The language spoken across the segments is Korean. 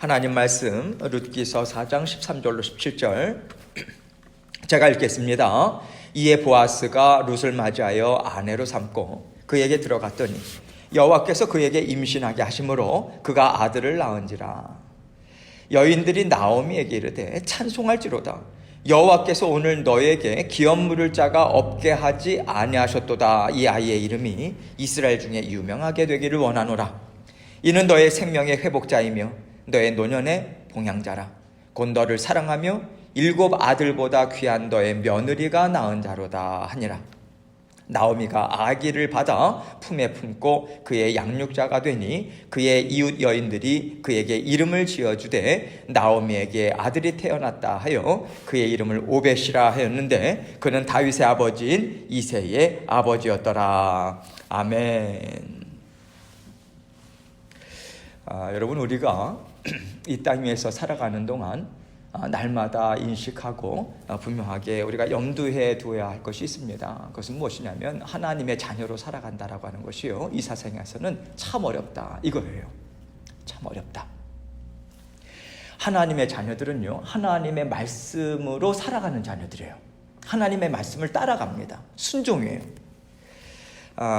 하나님 말씀 룻기서 4장 13절로 17절 제가 읽겠습니다. 이에 보아스가 룻을 맞이하여 아내로 삼고 그에게 들어갔더니 여호와께서 그에게 임신하게 하심으로 그가 아들을 낳은지라. 여인들이 나오미에게 이르되 찬송할지로다. 여호와께서 오늘 너에게 기업 물을 자가 없게 하지 아니하셨도다. 이 아이의 이름이 이스라엘 중에 유명하게 되기를 원하노라. 이는 너의 생명의 회복자이며 너의 노년의 봉양자라. 곧 너를 사랑하며 7 아들보다 귀한 너의 며느리가 낳은 자로다 하니라. 나오미가 아기를 받아 품에 품고 그의 양육자가 되니 그의 이웃 여인들이 그에게 이름을 지어주되 나오미에게 아들이 태어났다 하여 그의 이름을 오벳이라 하였는데 그는 다윗의 아버지인 이새의 아버지였더라. 아멘. 여러분, 우리가 이 땅 위에서 살아가는 동안 날마다 인식하고 분명하게 우리가 염두에 두어야 할 것이 있습니다. 그것은 무엇이냐면 하나님의 자녀로 살아간다라고 하는 것이요, 이 세상에서는 참 어렵다 이거예요. 참 어렵다. 하나님의 자녀들은요, 하나님의 말씀으로 살아가는 자녀들이에요. 하나님의 말씀을 따라갑니다. 순종이에요.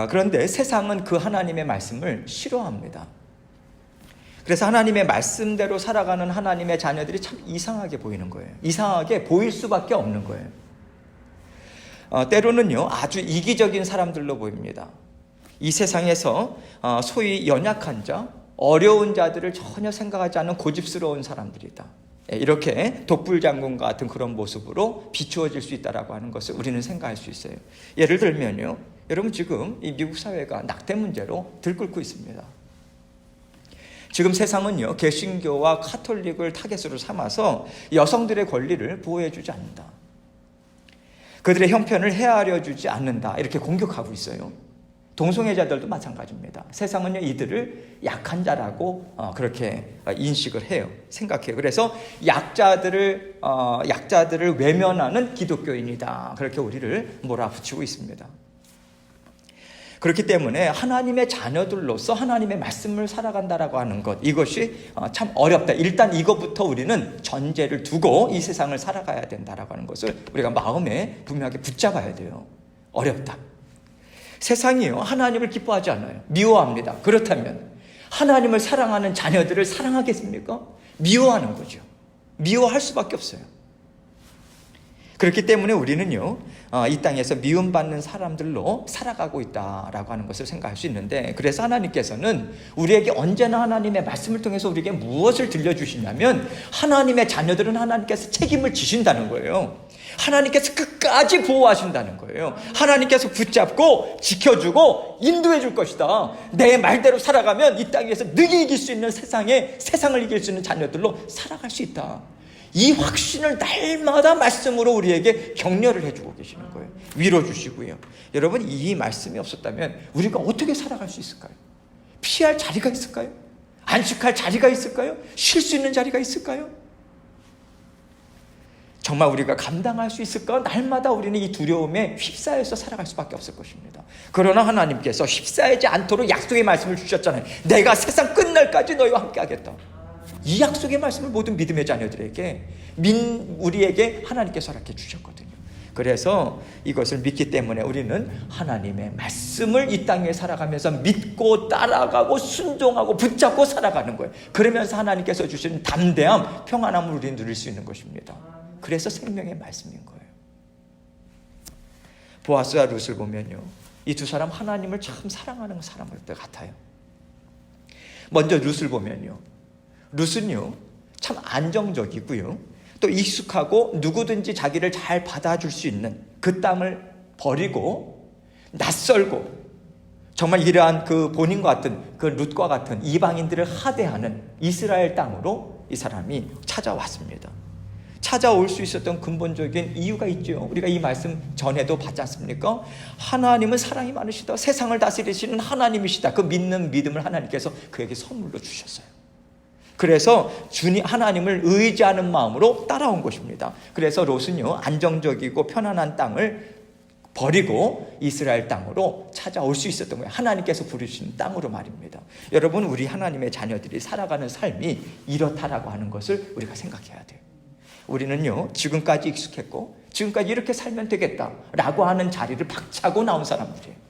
그런데 세상은 그 하나님의 말씀을 싫어합니다. 그래서 하나님의 말씀대로 살아가는 하나님의 자녀들이 참 이상하게 보이는 거예요. 이상하게 보일 수밖에 없는 거예요. 때로는요, 아주 이기적인 사람들로 보입니다. 이 세상에서 소위 연약한 자, 어려운 자들을 전혀 생각하지 않는 고집스러운 사람들이다. 이렇게 독불장군 같은 그런 모습으로 비추어질 수 있다라고 하는 것을 우리는 생각할 수 있어요. 예를 들면요, 여러분 지금 이 미국 사회가 낙태 문제로 들끓고 있습니다. 지금 세상은요, 개신교와 카톨릭을 타겟으로 삼아서 여성들의 권리를 보호해주지 않는다. 그들의 형편을 헤아려 주지 않는다. 이렇게 공격하고 있어요. 동성애자들도 마찬가지입니다. 세상은요, 이들을 약한 자라고 그렇게 인식을 해요. 생각해요. 그래서 약자들을 외면하는 기독교인이다. 그렇게 우리를 몰아붙이고 있습니다. 그렇기 때문에 하나님의 자녀들로서 하나님의 말씀을 살아간다라고 하는 것, 이것이 참 어렵다. 일단 이것부터 우리는 전제를 두고 이 세상을 살아가야 된다라고 하는 것을 우리가 마음에 분명하게 붙잡아야 돼요. 어렵다. 세상이요, 하나님을 기뻐하지 않아요. 미워합니다. 그렇다면 하나님을 사랑하는 자녀들을 사랑하겠습니까? 미워하는 거죠. 미워할 수밖에 없어요. 그렇기 때문에 우리는요, 이 땅에서 미움받는 사람들로 살아가고 있다라고 하는 것을 생각할 수 있는데, 그래서 하나님께서는 우리에게 언제나 하나님의 말씀을 통해서 우리에게 무엇을 들려주시냐면 하나님의 자녀들은 하나님께서 책임을 지신다는 거예요. 하나님께서 끝까지 보호하신다는 거예요. 하나님께서 붙잡고 지켜주고 인도해 줄 것이다. 내 말대로 살아가면 이 땅에서 능히 이길 수 있는 세상을 이길 수 있는 자녀들로 살아갈 수 있다. 이 확신을 날마다 말씀으로 우리에게 격려를 해주고 계시는 거예요. 위로 주시고요. 여러분, 이 말씀이 없었다면 우리가 어떻게 살아갈 수 있을까요? 피할 자리가 있을까요? 안식할 자리가 있을까요? 쉴 수 있는 자리가 있을까요? 정말 우리가 감당할 수 있을까? 날마다 우리는 이 두려움에 휩싸여서 살아갈 수밖에 없을 것입니다. 그러나 하나님께서 휩싸이지 않도록 약속의 말씀을 주셨잖아요. 내가 세상 끝날까지 너희와 함께 하겠다. 이 약속의 말씀을 모든 믿음의 자녀들에게, 우리에게 하나님께서 허락해 주셨거든요. 그래서 이것을 믿기 때문에 우리는 하나님의 말씀을 이 땅에 살아가면서 믿고 따라가고 순종하고 붙잡고 살아가는 거예요. 그러면서 하나님께서 주시는 담대함, 평안함을 우리는 누릴 수 있는 것입니다. 그래서 생명의 말씀인 거예요. 보아스와 룻을 보면요, 이 두 사람 하나님을 참 사랑하는 사람들 같아요. 먼저 룻을 보면요, 룻은요, 참 안정적이고요, 또 익숙하고 누구든지 자기를 잘 받아줄 수 있는 그 땅을 버리고 낯설고 정말 이러한 그 본인과 같은 그 룻과 같은 이방인들을 하대하는 이스라엘 땅으로 이 사람이 찾아왔습니다. 찾아올 수 있었던 근본적인 이유가 있죠. 우리가 이 말씀 전에도 봤지 않습니까? 하나님은 사랑이 많으시다. 세상을 다스리시는 하나님이시다. 그 믿는 믿음을 하나님께서 그에게 선물로 주셨어요. 그래서 하나님을 의지하는 마음으로 따라온 것입니다. 그래서 롯은요, 안정적이고 편안한 땅을 버리고 이스라엘 땅으로 찾아올 수 있었던 거예요. 하나님께서 부르신 땅으로 말입니다. 여러분, 우리 하나님의 자녀들이 살아가는 삶이 이렇다라고 하는 것을 우리가 생각해야 돼요. 우리는요, 지금까지 익숙했고 지금까지 이렇게 살면 되겠다라고 하는 자리를 박차고 나온 사람들이에요.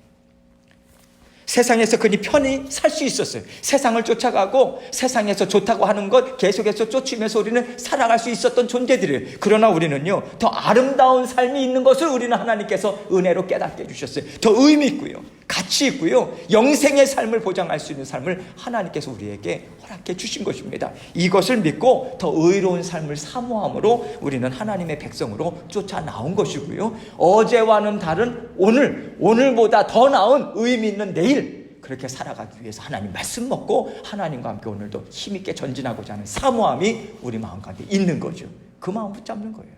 세상에서 그니 편히 살 수 있었어요. 세상을 쫓아가고 세상에서 좋다고 하는 것 계속해서 쫓으면서 우리는 살아갈 수 있었던 존재들이에요. 그러나 우리는요, 더 아름다운 삶이 있는 것을 우리는 하나님께서 은혜로 깨닫게 해주셨어요. 더 의미 있고요, 가치 있고요, 영생의 삶을 보장할 수 있는 삶을 하나님께서 우리에게 허락해 주신 것입니다. 이것을 믿고 더 의로운 삶을 사모함으로 우리는 하나님의 백성으로 쫓아 나온 것이고요, 어제와는 다른 오늘보다 더 나은 의미 있는 내일, 그렇게 살아가기 위해서 하나님 말씀 먹고 하나님과 함께 오늘도 힘있게 전진하고자 하는 사모함이 우리 마음 가운데 있는 거죠. 그 마음 붙잡는 거예요.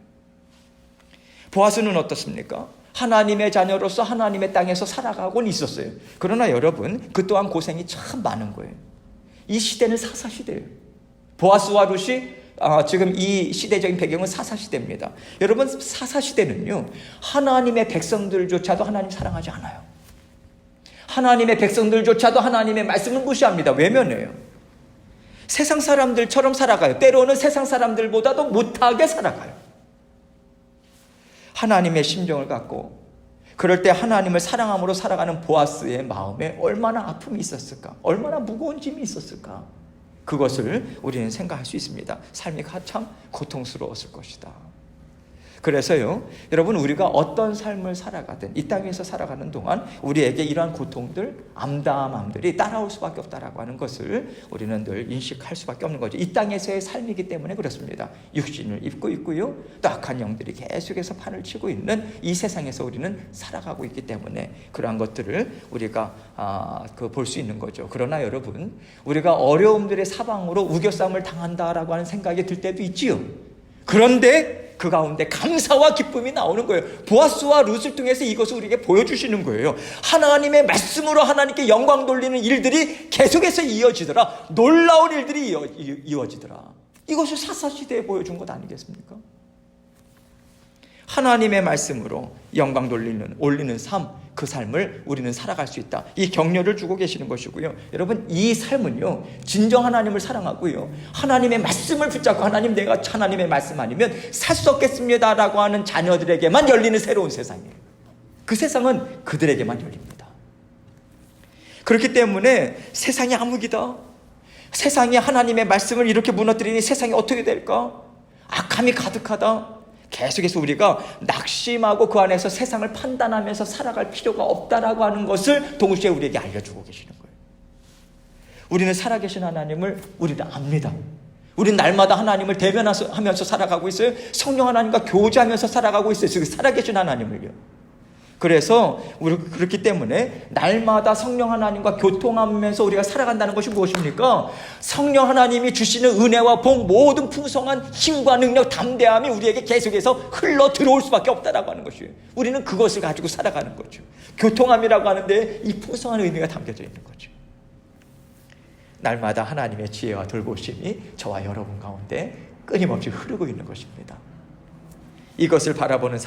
보아스는 어떻습니까? 하나님의 자녀로서 하나님의 땅에서 살아가고는 있었어요. 그러나 여러분, 그 또한 고생이 참 많은 거예요. 이 시대는 사사시대예요. 보아스와 룻이 지금 이 시대적인 배경은 사사시대입니다. 여러분, 사사시대는요, 하나님의 백성들조차도 하나님 사랑하지 않아요. 하나님의 백성들조차도 하나님의 말씀을 무시합니다. 외면해요. 세상 사람들처럼 살아가요. 때로는 세상 사람들보다도 못하게 살아가요. 하나님의 심정을 갖고 그럴 때 하나님을 사랑함으로 살아가는 보아스의 마음에 얼마나 아픔이 있었을까? 얼마나 무거운 짐이 있었을까? 그것을 우리는 생각할 수 있습니다. 삶이 참 고통스러웠을 것이다. 그래서요, 여러분, 우리가 어떤 삶을 살아가든 이 땅에서 살아가는 동안 우리에게 이러한 고통들, 암담함들이 따라올 수밖에 없다라고 하는 것을 우리는 늘 인식할 수밖에 없는 거죠. 이 땅에서의 삶이기 때문에 그렇습니다. 육신을 입고 있고요, 또 악한 영들이 계속해서 판을 치고 있는 이 세상에서 우리는 살아가고 있기 때문에 그러한 것들을 우리가 볼 수 있는 거죠. 그러나 여러분, 우리가 어려움들의 사방으로 우겨싸움을 당한다라고 하는 생각이 들 때도 있지요. 그런데 그 가운데 감사와 기쁨이 나오는 거예요. 보아스와 룻을 통해서 이것을 우리에게 보여주시는 거예요. 하나님의 말씀으로 하나님께 영광 돌리는 일들이 계속해서 이어지더라. 놀라운 일들이 이어지더라. 이것을 사사시대에 보여준 것 아니겠습니까? 하나님의 말씀으로 영광 올리는 삶, 그 삶을 우리는 살아갈 수 있다. 이 격려를 주고 계시는 것이고요. 여러분, 이 삶은요, 진정 하나님을 사랑하고요, 하나님의 말씀을 붙잡고 내가 하나님의 말씀 아니면 살 수 없겠습니다라고 하는 자녀들에게만 열리는 새로운 세상이에요. 그 세상은 그들에게만 열립니다. 그렇기 때문에 세상이 암흑이다, 세상이 하나님의 말씀을 이렇게 무너뜨리니 세상이 어떻게 될까, 악함이 가득하다, 계속해서 우리가 낙심하고 그 안에서 세상을 판단하면서 살아갈 필요가 없다라고 하는 것을 동시에 우리에게 알려주고 계시는 거예요. 우리는 살아계신 하나님을 우리는 압니다. 우리는 날마다 하나님을 대면하면서 살아가고 있어요. 성령 하나님과 교제하면서 살아가고 있어요. 그 살아계신 하나님을요. 그래서 그렇기 때문에 날마다 성령 하나님과 교통하면서 우리가 살아간다는 것이 무엇입니까? 성령 하나님이 주시는 은혜와 복, 모든 풍성한 힘과 능력, 담대함이 우리에게 계속해서 흘러 들어올 수밖에 없다라고 하는 것이에요. 우리는 그것을 가지고 살아가는 거죠. 교통함이라고 하는데 이 풍성한 의미가 담겨져 있는 거죠. 날마다 하나님의 지혜와 돌보심이 저와 여러분 가운데 끊임없이 흐르고 있는 것입니다. 이것을 바라보면서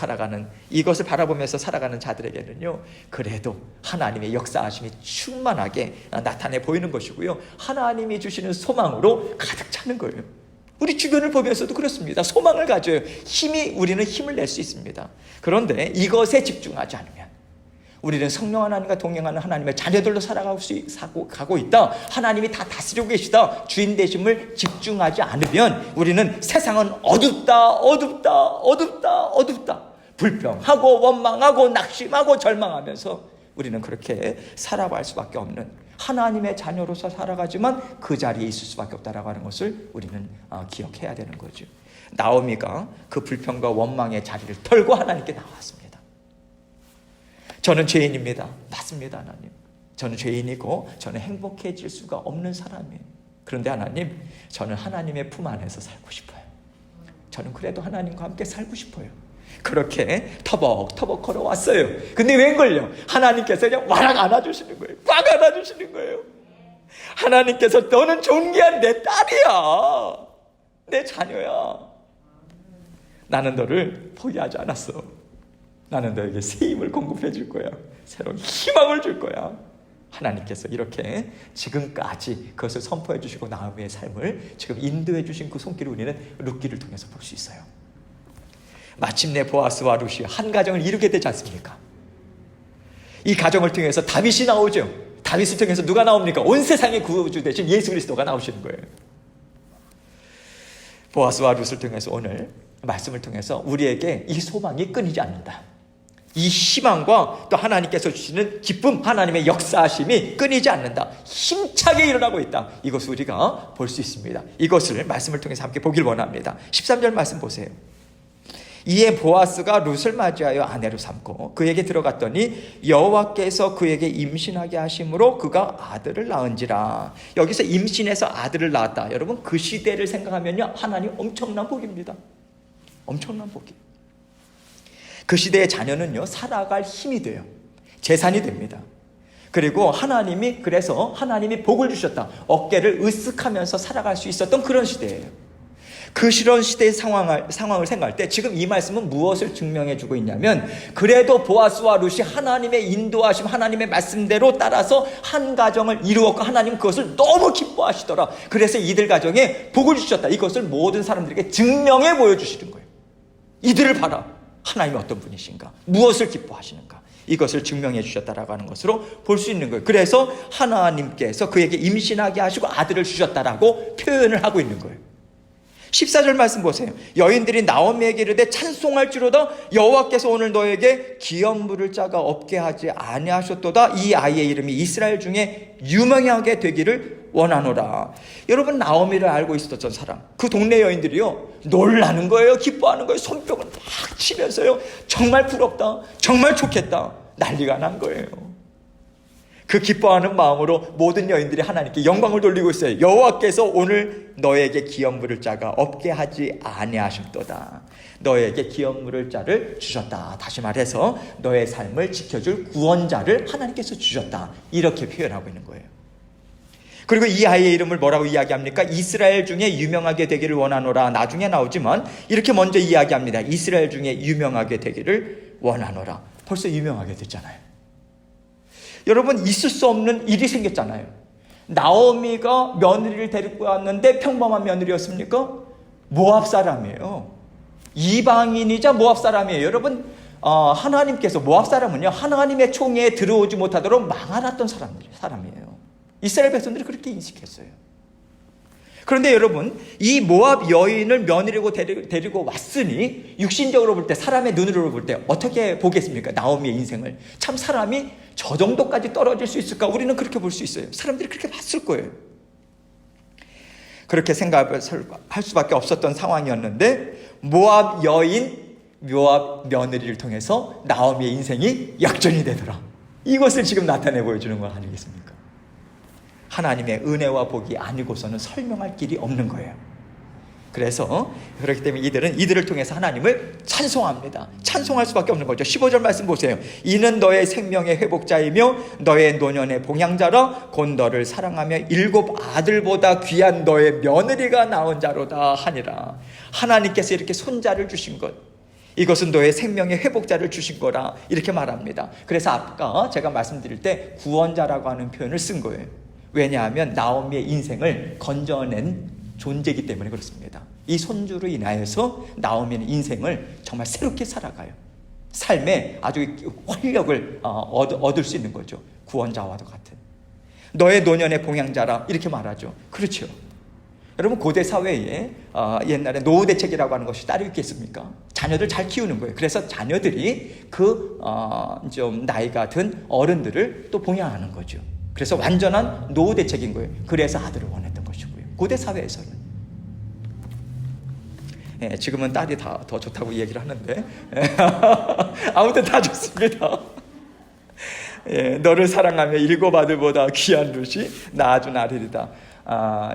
살아가는 자들에게는요, 그래도 하나님의 역사하심이 충만하게 나타내 보이는 것이고요, 하나님이 주시는 소망으로 가득 차는 거예요. 우리 주변을 보면서도 그렇습니다. 소망을 가져요. 우리는 힘을 낼 수 있습니다. 그런데 이것에 집중하지 않으면 우리는 성령 하나님과 동행하는 하나님의 자녀들로 가고 있다, 하나님이 다 다스리고 계시다, 주인 되심을 집중하지 않으면 우리는 세상은 어둡다, 불평하고 원망하고 낙심하고 절망하면서 우리는 그렇게 살아갈 수밖에 없는, 하나님의 자녀로서 살아가지만 그 자리에 있을 수밖에 없다라고 하는 것을 우리는 기억해야 되는 거죠. 나오미가 그 불평과 원망의 자리를 털고 하나님께 나왔습니다. 저는 죄인입니다. 맞습니다, 하나님. 저는 죄인이고 저는 행복해질 수가 없는 사람이에요. 그런데 하나님, 저는 하나님의 품 안에서 살고 싶어요. 저는 그래도 하나님과 함께 살고 싶어요. 그렇게 터벅터벅 걸어왔어요. 근데 웬걸요? 하나님께서 그냥 와락 안아주시는 거예요. 꽉 안아주시는 거예요. 하나님께서 너는 존귀한 내 딸이야, 내 자녀야, 나는 너를 포기하지 않았어. 나는 너에게 새 힘을 공급해 줄 거야. 새로운 희망을 줄 거야. 하나님께서 이렇게 지금까지 그것을 선포해 주시고 나오미의 삶을 지금 인도해 주신 그 손길을 우리는 룻기를 통해서 볼 수 있어요. 마침내 보아스와 룻이 한 가정을 이루게 되지 않습니까? 이 가정을 통해서 다윗이 나오죠. 다윗을 통해서 누가 나옵니까? 온 세상의 구주 되신 예수 그리스도가 나오시는 거예요. 보아스와 룻을 통해서 오늘 말씀을 통해서 우리에게 이 소망이 끊이지 않는다. 이 희망과 또 하나님께서 주시는 기쁨, 하나님의 역사하심이 끊이지 않는다. 힘차게 일어나고 있다. 이것을 우리가 볼 수 있습니다. 이것을 말씀을 통해서 함께 보길 원합니다. 13절 말씀 보세요. 이에 보아스가 룻을 맞이하여 아내로 삼고 그에게 들어갔더니 여호와께서 그에게 임신하게 하심으로 그가 아들을 낳은지라. 여기서 임신해서 아들을 낳았다. 여러분, 그 시대를 생각하면요, 하나님 엄청난 복입니다. 엄청난 복이. 그 시대의 자녀는요, 살아갈 힘이 돼요. 재산이 됩니다. 그리고 그래서 하나님이 복을 주셨다. 어깨를 으쓱하면서 살아갈 수 있었던 그런 시대예요. 그 그런 시대의 상황을 생각할 때 지금 이 말씀은 무엇을 증명해 주고 있냐면, 그래도 보아스와 룻이 하나님의 인도하심, 하나님의 말씀대로 따라서 한 가정을 이루었고 하나님 그것을 너무 기뻐하시더라. 그래서 이들 가정에 복을 주셨다. 이것을 모든 사람들에게 증명해 보여주시는 거예요. 이들을 봐라. 하나님이 어떤 분이신가, 무엇을 기뻐하시는가, 이것을 증명해 주셨다라고 하는 것으로 볼 수 있는 거예요. 그래서 하나님께서 그에게 임신하게 하시고 아들을 주셨다라고 표현을 하고 있는 거예요. 14절 말씀 보세요. 여인들이 나오미에게 이르되 찬송할지로다. 여호와께서 오늘 너에게 기업물을 자가 없게 하지 아니하셨도다. 이 아이의 이름이 이스라엘 중에 유명하게 되기를 원하노라. 여러분, 나오미를 알고 있었던 사람, 그 동네 여인들이요, 놀라는 거예요. 기뻐하는 거예요. 손뼉을 막 치면서요, 정말 부럽다, 정말 좋겠다, 난리가 난 거예요. 그 기뻐하는 마음으로 모든 여인들이 하나님께 영광을 돌리고 있어요. 여호와께서 오늘 너에게 기업물을 자가 없게 하지 아니하셨도다. 너에게 기업물을 자를 주셨다. 다시 말해서 너의 삶을 지켜줄 구원자를 하나님께서 주셨다. 이렇게 표현하고 있는 거예요. 그리고 이 아이의 이름을 뭐라고 이야기합니까? 이스라엘 중에 유명하게 되기를 원하노라. 나중에 나오지만 이렇게 먼저 이야기합니다. 이스라엘 중에 유명하게 되기를 원하노라. 벌써 유명하게 됐잖아요. 여러분, 있을 수 없는 일이 생겼잖아요. 나오미가 며느리를 데리고 왔는데 평범한 며느리였습니까? 모압 사람이에요. 이방인이자 모압 사람이에요. 여러분, 하나님께서 모압 사람은요, 하나님의 총회에 들어오지 못하도록 막아놨던 사람이에요. 이스라엘 백성들이 그렇게 인식했어요. 그런데 여러분, 이 모압 여인을 며느리로 데리고 왔으니 육신적으로 볼 때, 사람의 눈으로 볼 때 어떻게 보겠습니까? 나오미의 인생을. 참, 사람이 저 정도까지 떨어질 수 있을까? 우리는 그렇게 볼 수 있어요. 사람들이 그렇게 봤을 거예요. 그렇게 생각할 수밖에 없었던 상황이었는데, 모압 며느리를 통해서 나오미의 인생이 역전이 되더라. 이것을 지금 나타내 보여주는 거 아니겠습니까? 하나님의 은혜와 복이 아니고서는 설명할 길이 없는 거예요. 그래서 그렇기 때문에 이들을 통해서 하나님을 찬송합니다. 찬송할 수밖에 없는 거죠. 15절 말씀 보세요. 이는 너의 생명의 회복자이며 너의 노년의 봉양자라. 곧 너를 사랑하며 7 아들보다 귀한 너의 며느리가 낳은 자로다 하니라. 하나님께서 이렇게 손자를 주신 것, 이것은 너의 생명의 회복자를 주신 거라, 이렇게 말합니다. 그래서 아까 제가 말씀드릴 때 구원자라고 하는 표현을 쓴 거예요. 왜냐하면 나오미의 인생을 건져낸 존재이기 때문에 그렇습니다. 이 손주로 인하여서 나오미는 인생을 정말 새롭게 살아가요. 삶에 아주 활력을 얻을 수 있는 거죠. 구원자와도 같은. 너의 노년의 봉양자라, 이렇게 말하죠. 그렇죠. 여러분, 고대 사회에 옛날에 노후 대책이라고 하는 것이 따로 있겠습니까? 자녀들 잘 키우는 거예요. 그래서 자녀들이 좀 나이가 든 어른들을 또 봉양하는 거죠. 그래서 완전한 노후 대책인 거예요. 그래서 아들을 원했던 것이고요. 고대 사회에서는. 지금은 딸이 더 좋다고 얘기를 하는데 아무튼 다 좋습니다. 너를 사랑하며 7 아들보다 귀한 룻이 낳아준 아들이다.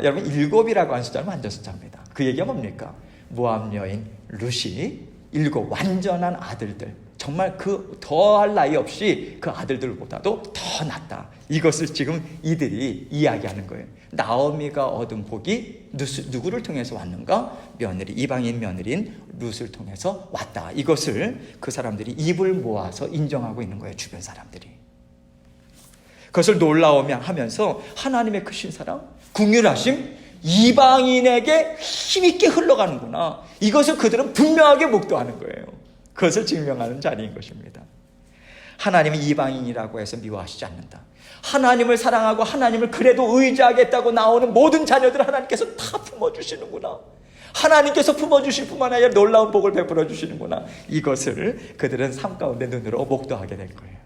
여러분, 7이라고 하는 숫자는 완전 숫자입니다. 그 얘기가 뭡니까? 모압 여인 룻이 7 완전한 아들들, 정말 그 더할 나위 없이 그 아들들보다도 더 낫다. 이것을 지금 이들이 이야기하는 거예요. 나오미가 얻은 복이 누구를 통해서 왔는가? 며느리, 이방인 며느리인 룻을 통해서 왔다. 이것을 그 사람들이 입을 모아서 인정하고 있는 거예요. 주변 사람들이. 그것을 놀라우며 하면서 하나님의 크신 사랑, 긍휼하심, 이방인에게 힘있게 흘러가는구나. 이것을 그들은 분명하게 목도하는 거예요. 그것을 증명하는 자리인 것입니다. 하나님은 이방인이라고 해서 미워하시지 않는다. 하나님을 사랑하고 하나님을 그래도 의지하겠다고 나오는 모든 자녀들을 하나님께서 다 품어주시는구나. 하나님께서 품어주실 뿐만 아니라 놀라운 복을 베풀어 주시는구나. 이것을 그들은 삶 가운데 눈으로 목도하게 될 거예요.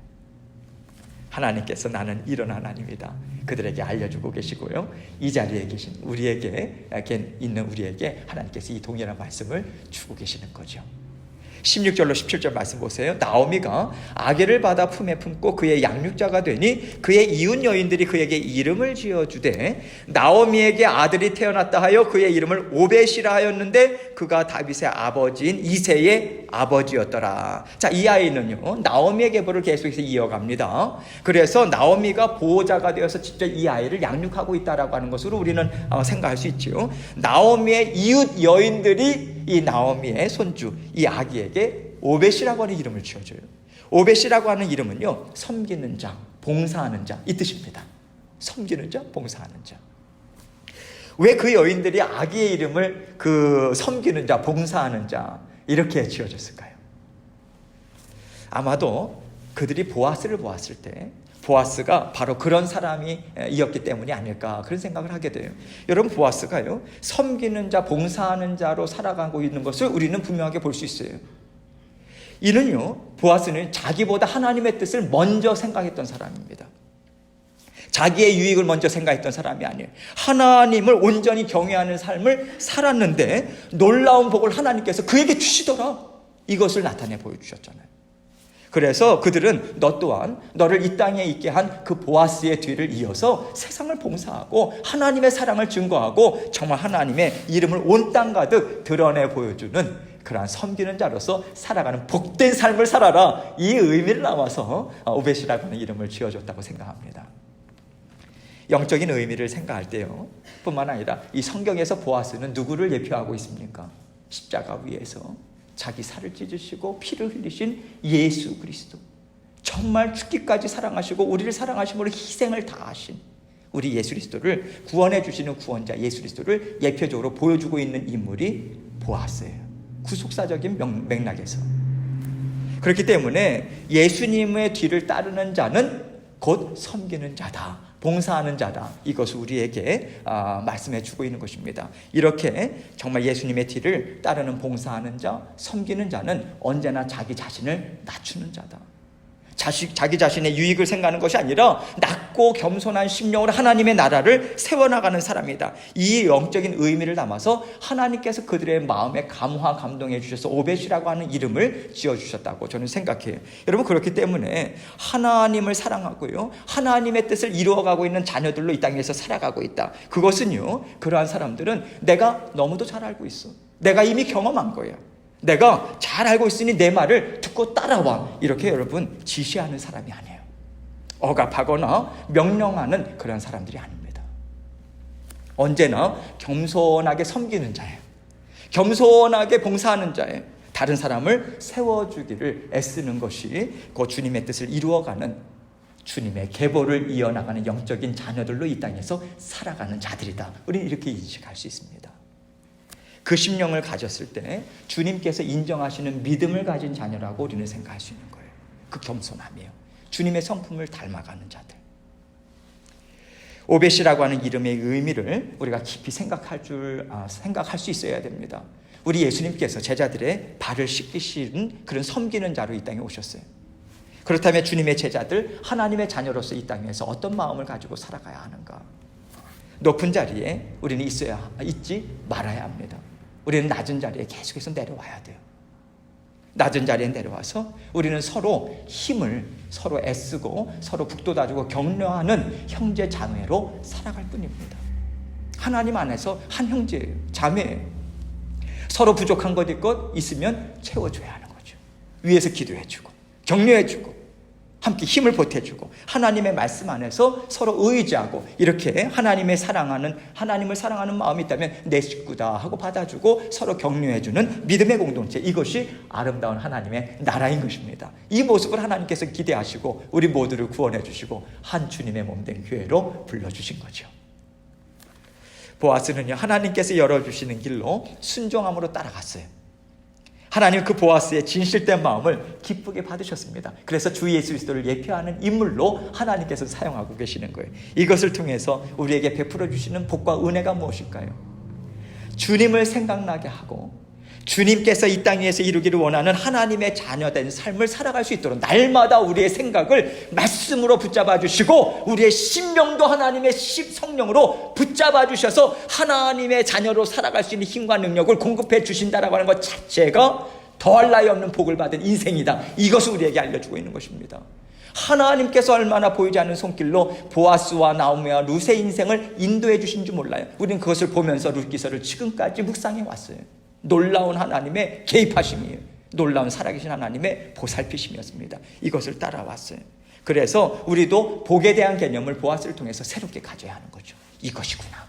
하나님께서 나는 이런 하나님이다. 그들에게 알려주고 계시고요. 이 자리에 계신 우리에게 있는 우리에게 하나님께서 이 동일한 말씀을 주고 계시는 거죠. 16절로 17절 말씀 보세요. 나오미가 아기를 받아 품에 품고 그의 양육자가 되니 그의 이웃 여인들이 그에게 이름을 지어주되 나오미에게 아들이 태어났다 하여 그의 이름을 오벳이라 하였는데 그가 다윗의 아버지인 이새의 아버지였더라. 자, 이 아이는요 나오미의 계보를 계속해서 이어갑니다. 그래서 나오미가 보호자가 되어서 직접 이 아이를 양육하고 있다라고 하는 것으로 우리는 생각할 수 있죠. 나오미의 이웃 여인들이 이 나오미의 손주 이 아기에게 오벳이라고 하는 이름을 지어줘요. 오벳이라고 하는 이름은요 섬기는 자, 봉사하는 자 이 뜻입니다. 섬기는 자, 봉사하는 자. 왜 그 여인들이 아기의 이름을 그 섬기는 자, 봉사하는 자 이렇게 지어줬을까요? 아마도 그들이 보아스를 보았을 때 보아스가 바로 그런 사람이었기 때문이 아닐까 그런 생각을 하게 돼요. 여러분 보아스가요 섬기는 자, 봉사하는 자로 살아가고 있는 것을 우리는 분명하게 볼 수 있어요. 이는요 보아스는 자기보다 하나님의 뜻을 먼저 생각했던 사람입니다. 자기의 유익을 먼저 생각했던 사람이 아니에요. 하나님을 온전히 경외하는 삶을 살았는데 놀라운 복을 하나님께서 그에게 주시더라. 이것을 나타내 보여주셨잖아요. 그래서 그들은 너 또한 너를 이 땅에 있게 한 그 보아스의 뒤를 이어서 세상을 봉사하고 하나님의 사랑을 증거하고 정말 하나님의 이름을 온 땅 가득 드러내 보여주는 그러한 섬기는 자로서 살아가는 복된 삶을 살아라. 이 의미를 담아서 오벳이라고 하는 이름을 지어줬다고 생각합니다. 영적인 의미를 생각할 때요 뿐만 아니라 이 성경에서 보아스는 누구를 예표하고 있습니까? 십자가 위에서 자기 살을 찢으시고 피를 흘리신 예수 그리스도, 정말 죽기까지 사랑하시고 우리를 사랑하심으로 희생을 다하신 우리 예수 그리스도를 구원해 주시는 구원자 예수 그리스도를 예표적으로 보여주고 있는 인물이 보아스예요. 구속사적인 맥락에서. 그렇기 때문에 예수님의 뒤를 따르는 자는 곧 섬기는 자다, 봉사하는 자다. 이것을 우리에게 말씀해 주고 있는 것입니다. 이렇게 정말 예수님의 뒤를 따르는 봉사하는 자, 섬기는 자는 언제나 자기 자신을 낮추는 자다. 자기 자신의 유익을 생각하는 것이 아니라 낮고 겸손한 심령으로 하나님의 나라를 세워나가는 사람이다. 이 영적인 의미를 담아서 하나님께서 그들의 마음에 감화 감동해 주셔서 오벳이라고 하는 이름을 지어주셨다고 저는 생각해요. 여러분 그렇기 때문에 하나님을 사랑하고요 하나님의 뜻을 이루어가고 있는 자녀들로 이 땅에서 살아가고 있다. 그것은요 그러한 사람들은 내가 너무도 잘 알고 있어. 내가 이미 경험한 거야. 내가 잘 알고 있으니 내 말을 듣고 따라와. 이렇게 여러분 지시하는 사람이 아니에요. 억압하거나 명령하는 그런 사람들이 아닙니다. 언제나 겸손하게 섬기는 자예요. 겸손하게 봉사하는 자예요. 다른 사람을 세워주기를 애쓰는 것이 그 주님의 뜻을 이루어가는 주님의 계보를 이어나가는 영적인 자녀들로 이 땅에서 살아가는 자들이다. 우리는 이렇게 인식할 수 있습니다. 그 심령을 가졌을 때 주님께서 인정하시는 믿음을 가진 자녀라고 우리는 생각할 수 있는 거예요. 그 겸손함이에요. 주님의 성품을 닮아가는 자들. 오벳이라고 하는 이름의 의미를 우리가 깊이 생각할 수 있어야 됩니다. 우리 예수님께서 제자들의 발을 씻기시는 그런 섬기는 자로 이 땅에 오셨어요. 그렇다면 주님의 제자들, 하나님의 자녀로서 이 땅에서 어떤 마음을 가지고 살아가야 하는가? 높은 자리에 우리는 있지 말아야 합니다. 우리는 낮은 자리에 계속해서 내려와야 돼요. 낮은 자리에 내려와서 우리는 서로 힘을 서로 애쓰고 서로 북돋아주고 격려하는 형제 자매로 살아갈 뿐입니다. 하나님 안에서 한 형제예요. 자매예요. 서로 부족한 것 있으면 채워줘야 하는 거죠. 위에서 기도해주고 격려해주고 함께 힘을 보태주고 하나님의 말씀 안에서 서로 의지하고 이렇게 하나님을 사랑하는 마음이 있다면 내 식구다 하고 받아주고 서로 격려해주는 믿음의 공동체, 이것이 아름다운 하나님의 나라인 것입니다. 이 모습을 하나님께서 기대하시고 우리 모두를 구원해 주시고 한 주님의 몸된 교회로 불러주신 거죠. 보아스는요, 하나님께서 열어주시는 길로 순종함으로 따라갔어요. 하나님 그 보아스의 진실된 마음을 기쁘게 받으셨습니다. 그래서 주 예수 그리스도를 예표하는 인물로 하나님께서 사용하고 계시는 거예요. 이것을 통해서 우리에게 베풀어 주시는 복과 은혜가 무엇일까요? 주님을 생각나게 하고 주님께서 이 땅 위에서 이루기를 원하는 하나님의 자녀된 삶을 살아갈 수 있도록 날마다 우리의 생각을 말씀으로 붙잡아 주시고 우리의 심령도 하나님의 성령으로 붙잡아 주셔서 하나님의 자녀로 살아갈 수 있는 힘과 능력을 공급해 주신다라고 하는 것 자체가 더할 나위 없는 복을 받은 인생이다. 이것을 우리에게 알려주고 있는 것입니다. 하나님께서 얼마나 보이지 않는 손길로 보아스와 나오미와 룻의 인생을 인도해 주신 줄 몰라요. 우리는 그것을 보면서 룻기서를 지금까지 묵상해 왔어요. 놀라운 하나님의 개입하심이에요. 놀라운 살아계신 하나님의 보살피심이었습니다. 이것을 따라왔어요. 그래서 우리도 복에 대한 개념을 보아스를 통해서 새롭게 가져야 하는 거죠. 이것이구나.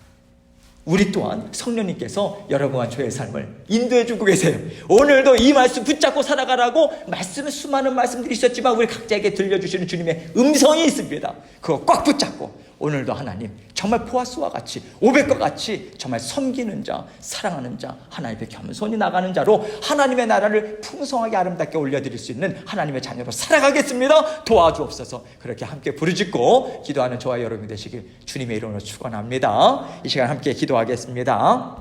우리 또한 성령님께서 여러분과 저의 삶을 인도해 주고 계세요. 오늘도 이 말씀 붙잡고 살아가라고 말씀은 수많은 말씀들이 있었지만 우리 각자에게 들려주시는 주님의 음성이 있습니다. 그거 꽉 붙잡고 오늘도 하나님 정말 보아스와 같이 500과 같이 정말 섬기는 자, 사랑하는 자, 하나님의 겸손히 나가는 자로 하나님의 나라를 풍성하게 아름답게 올려드릴 수 있는 하나님의 자녀로 살아가겠습니다. 도와주옵소서. 그렇게 함께 부르짖고 기도하는 저와 여러분이 되시길 주님의 이름으로 축원합니다. 이 시간 함께 기도하겠습니다.